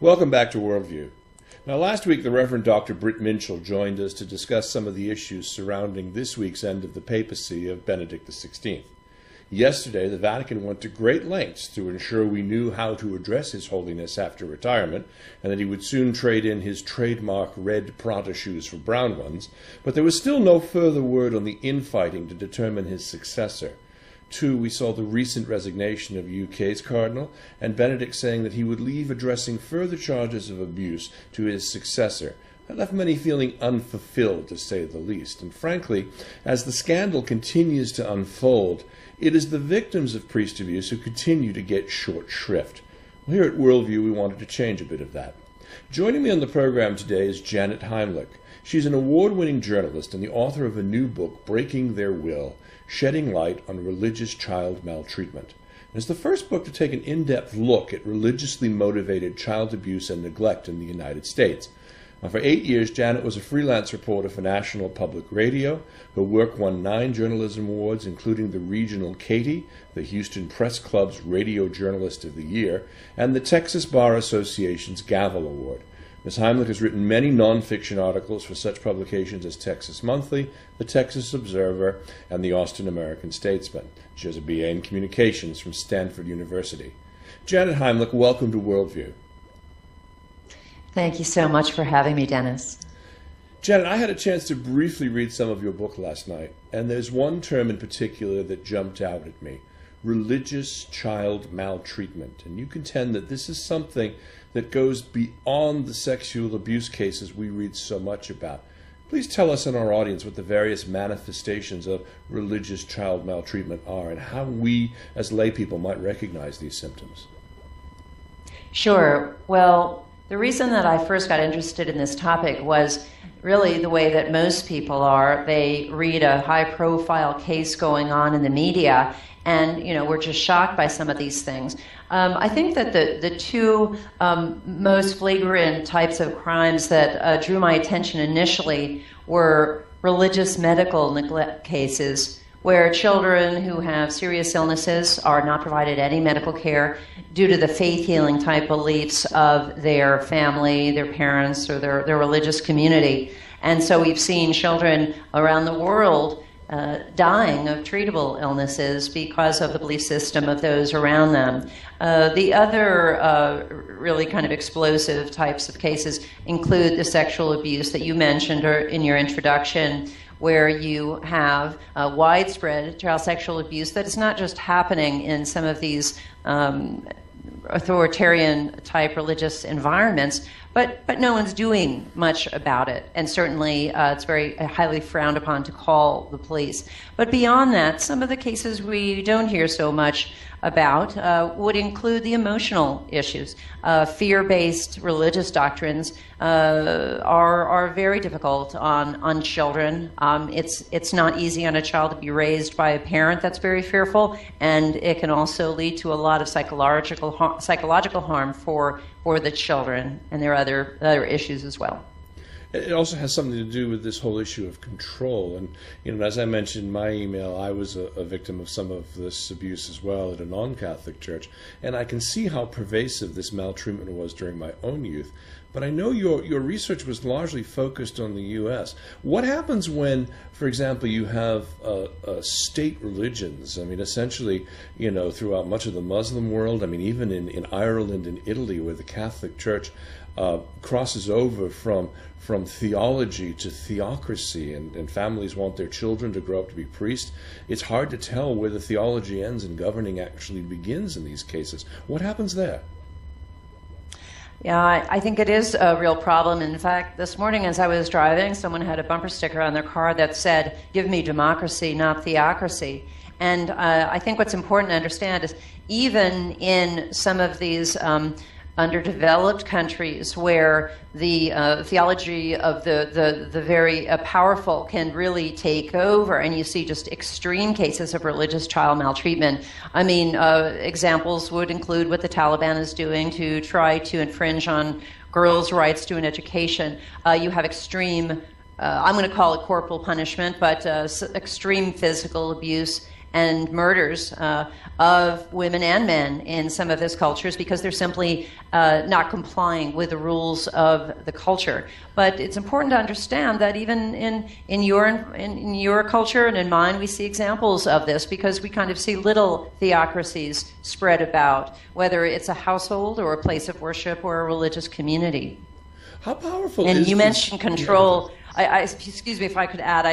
Welcome back to Worldview. Now, last week, the Reverend Dr. Britt Minchell joined us to discuss some of the issues surrounding this week's end of the papacy of Benedict XVI. Yesterday, the Vatican went to great lengths to ensure we knew how to address His Holiness after retirement, and that he would soon trade in his trademark red Prada shoes for brown ones, but there was still no further word on the infighting to determine his successor. Two, we saw the recent resignation of UK's Cardinal, and Benedict saying that he would leave addressing further charges of abuse to his successor. That left many feeling unfulfilled, to say the least. And frankly, as the scandal continues to unfold, it is the victims of priest abuse who continue to get short shrift. Well, here at Worldview, we wanted to change a bit of that. Joining me on the program today is Janet Heimlich. She's an award-winning journalist and the author of a new book, Breaking Their Will, Shedding Light on Religious Child Maltreatment. It's the first book to take an in-depth look at religiously motivated child abuse and neglect in the United States. Now, for 8 years, Janet was a freelance reporter for National Public Radio. Her work won 9 journalism awards, including the Regional Katie, the Houston Press Club's Radio Journalist of the Year, and the Texas Bar Association's Gavel Award. Ms. Heimlich has written many nonfiction articles for such publications as Texas Monthly, the Texas Observer, and the Austin American Statesman. She has a BA in Communications from Stanford University. Janet Heimlich, welcome to Worldview. Thank you so much for having me, Dennis. Janet, I had a chance to briefly read some of your book last night, and there's one term in particular that jumped out at me: religious child maltreatment. And you contend that this is something that goes beyond the sexual abuse cases we read so much about. Please tell us and our audience what the various manifestations of religious child maltreatment are and how we as lay people might recognize these symptoms. Sure. Well, the reason that I first got interested in this topic was really the way that most people are. They read a high-profile case going on in the media, and we're just shocked by some of these things. I think that the two most flagrant types of crimes that drew my attention initially were religious medical neglect cases, where children who have serious illnesses are not provided any medical care due to the faith-healing type beliefs of their family, their parents, or their religious community. And so we've seen children around the world dying of treatable illnesses because of the belief system of those around them. The other really kind of explosive types of cases include the sexual abuse that you mentioned in your introduction, where you have widespread child sexual abuse that is not just happening in some of these authoritarian type religious environments, but no one's doing much about it. And certainly it's very highly frowned upon to call the police. But beyond that, some of the cases we don't hear so much about would include the emotional issues. Fear-based religious doctrines are very difficult on children. It's not easy on a child to be raised by a parent that's very fearful, and it can also lead to a lot of psychological harm for the children, and there are other issues as well. It also has something to do with this whole issue of control. And, as I mentioned in my email, I was a victim of some of this abuse as well at a non-Catholic church. And I can see how pervasive this maltreatment was during my own youth. But I know your research was largely focused on the U.S. What happens when, for example, you have state religions? I mean, essentially, throughout much of the Muslim world, I mean, even in Ireland and Italy, where the Catholic Church crosses over from theology to theocracy, and families want their children to grow up to be priests. It's hard to tell where the theology ends and governing actually begins in these cases. What happens there? Yeah, I think it is a real problem. In fact, this morning as I was driving, someone had a bumper sticker on their car that said, "Give me democracy, not theocracy." And I think what's important to understand is even in some of these underdeveloped countries where the theology of the very powerful can really take over, and you see just extreme cases of religious child maltreatment. I mean, examples would include what the Taliban is doing to try to infringe on girls' rights to an education. You have extreme, I'm going to call it corporal punishment, but extreme physical abuse and murders of women and men in some of those cultures because they're simply not complying with the rules of the culture. But it's important to understand that even in your culture and in mine, we see examples of this because we kind of see little theocracies spread about, whether it's a household or a place of worship or a religious community. How powerful and is you this? mentioned control. Excuse me if I could add,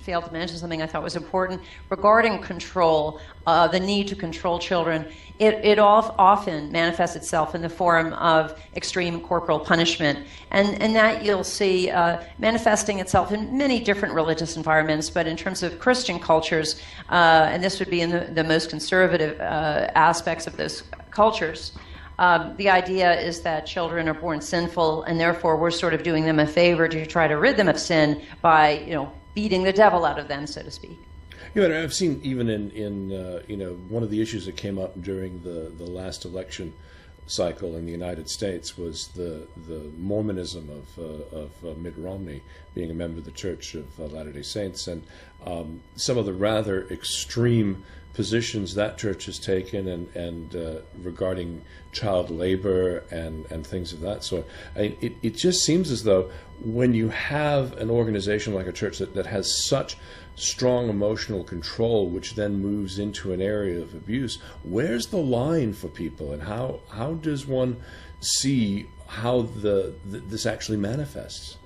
failed to mention something I thought was important regarding control, the need to control children. It often manifests itself in the form of extreme corporal punishment, and that you'll see manifesting itself in many different religious environments, but in terms of Christian cultures, and this would be in the most conservative aspects of those cultures, the idea is that children are born sinful, and therefore we're sort of doing them a favor to try to rid them of sin by, beating the devil out of them, so to speak. Yeah, but I've seen even in one of the issues that came up during the last election cycle in the United States was the Mormonism of Mitt Romney being a member of the Church of Latter-day Saints, and some of the rather extreme positions that church has taken and regarding child labor and things of that sort. It just seems as though when you have an organization like a church that has such strong emotional control, which then moves into an area of abuse, where's the line for people, and how does one see how this actually manifests?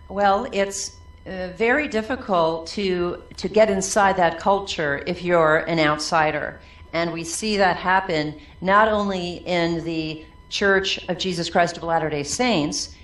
Well, it's very difficult to get inside that culture if you're an outsider. And we see that happen not only in the Church of Jesus Christ of Latter-day Saints,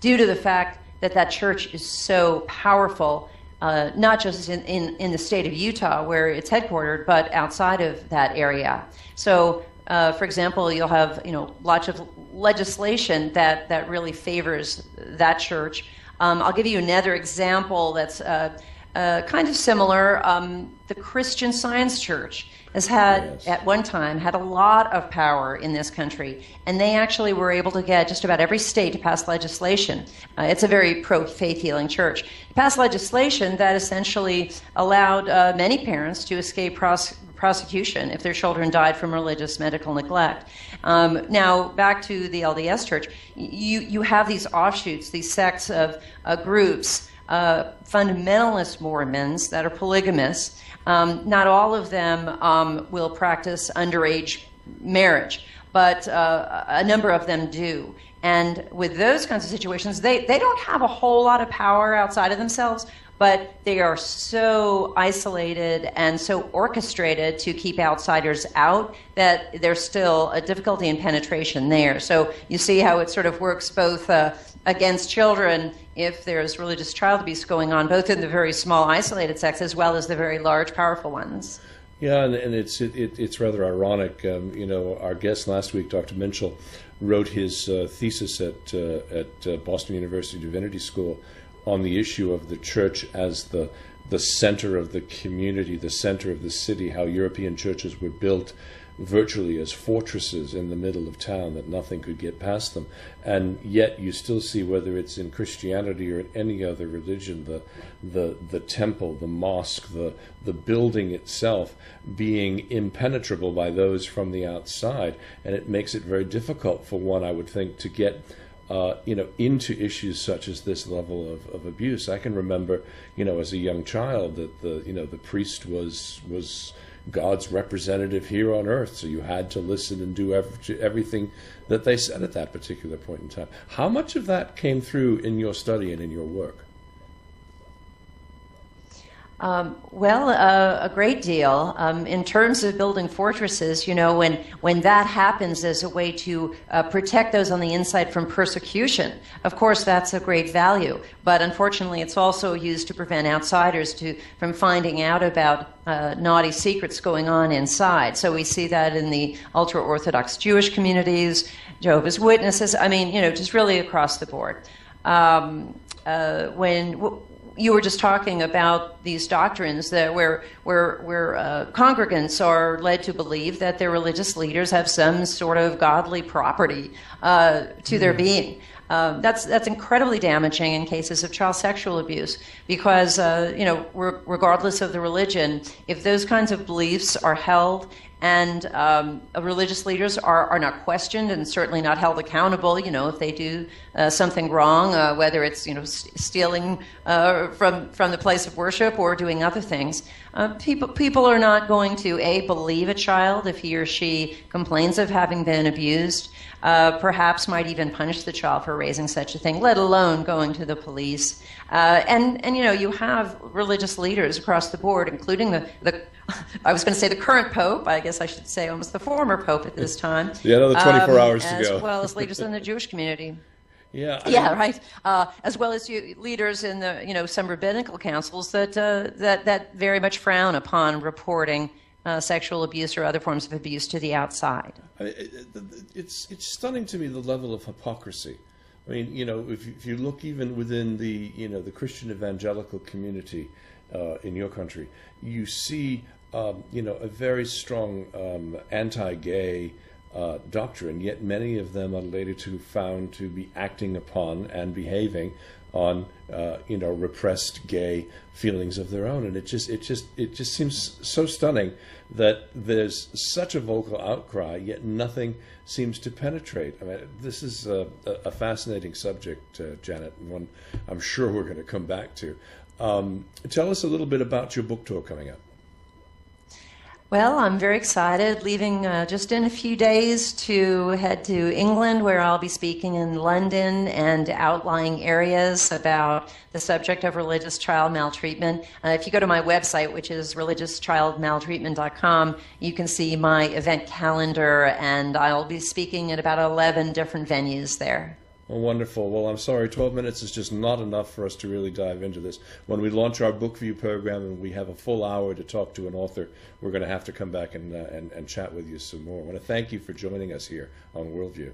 due to the fact that church is so powerful, not just in the state of Utah where it's headquartered, but outside of that area. So, for example, you'll have lots of legislation that really favors that church. I'll give you another example that's kind of similar. The Christian Science Church has had, at one time, had a lot of power in this country, and they actually were able to get just about every state to pass legislation. It's a very pro-faith healing church. Passed legislation that essentially allowed many parents to escape prosecution if their children died from religious medical neglect. Now, back to the LDS Church, you have these offshoots, these sects of groups, fundamentalist Mormons that are polygamous. Not all of them will practice underage marriage, but a number of them do. And with those kinds of situations, they don't have a whole lot of power outside of themselves, but they are so isolated and so orchestrated to keep outsiders out that there's still a difficulty in penetration there. So you see how it sort of works both against children if there's religious child abuse going on, both in the very small isolated sects as well as the very large powerful ones. Yeah, and it's rather ironic. Our guest last week, Dr. Minchell, wrote his thesis at Boston University Divinity School on the issue of the church as the center of the community, the center of the city, how European churches were built virtually as fortresses in the middle of town, that nothing could get past them. And yet you still see, whether it's in Christianity or in any other religion, the temple, the mosque, the building itself being impenetrable by those from the outside. And it makes it very difficult for one, I would think, to get into issues such as this level of abuse. I can remember, as a young child, that the priest was God's representative here on earth, so you had to listen and do everything that they said at that particular point in time. How much of that came through in your study and in your work? A great deal. In terms of building fortresses, when that happens as a way to protect those on the inside from persecution, of course that's of great value. But unfortunately, it's also used to prevent outsiders from finding out about naughty secrets going on inside. So we see that in the ultra-Orthodox Jewish communities, Jehovah's Witnesses, just really across the board. you were just talking about these doctrines that where congregants are led to believe that their religious leaders have some sort of godly property to their being. That's incredibly damaging in cases of child sexual abuse because, regardless of the religion, if those kinds of beliefs are held and religious leaders are not questioned and certainly not held accountable, if they do something wrong, whether it's, stealing from the place of worship or doing other things, people are not going to, A, believe a child if he or she complains of having been abused, perhaps might even punish the child for raising such a thing, let alone going to the police. And you have religious leaders across the board, including the I was going to say the current Pope, I guess I should say almost the former Pope at this time. Yeah, another 24 hours to go. As well as leaders in the Jewish community. Yeah. Right. As well as leaders in the, some rabbinical councils that very much frown upon reporting sexual abuse or other forms of abuse to the outside. It's stunning to me, the level of hypocrisy. I mean, if you look even within the Christian evangelical community in your country, you see a very strong anti-gay doctrine, yet many of them are later found to be acting upon and behaving on repressed gay feelings of their own, and it just seems so stunning that there's such a vocal outcry, yet nothing seems to penetrate. I mean, this is a fascinating subject, Janet, and one I'm sure we're going to come back to. Tell us a little bit about your book tour coming up. Well, I'm very excited, leaving just in a few days to head to England, where I'll be speaking in London and outlying areas about the subject of religious child maltreatment. If you go to my website, which is religiouschildmaltreatment.com, you can see my event calendar, and I'll be speaking at about 11 different venues there. Oh, wonderful. Well, I'm sorry, 12 minutes is just not enough for us to really dive into this. When we launch our book view program and we have a full hour to talk to an author, we're going to have to come back and chat with you some more. I want to thank you for joining us here on Worldview.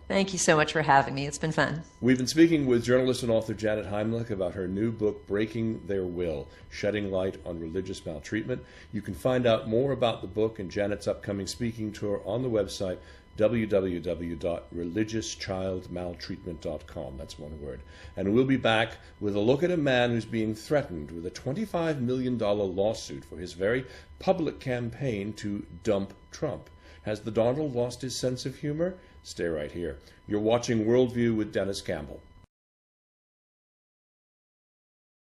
Thank you so much for having me. It's been fun. We've been speaking with journalist and author Janet Heimlich about her new book, Breaking Their Will, Shedding Light on Religious Maltreatment. You can find out more about the book and Janet's upcoming speaking tour on the website www.religiouschildmaltreatment.com. That's one word. And we'll be back with a look at a man who's being threatened with a $25 million lawsuit for his very public campaign to dump Trump. Has the Donald lost his sense of humor? Stay right here. You're watching Worldview with Dennis Campbell.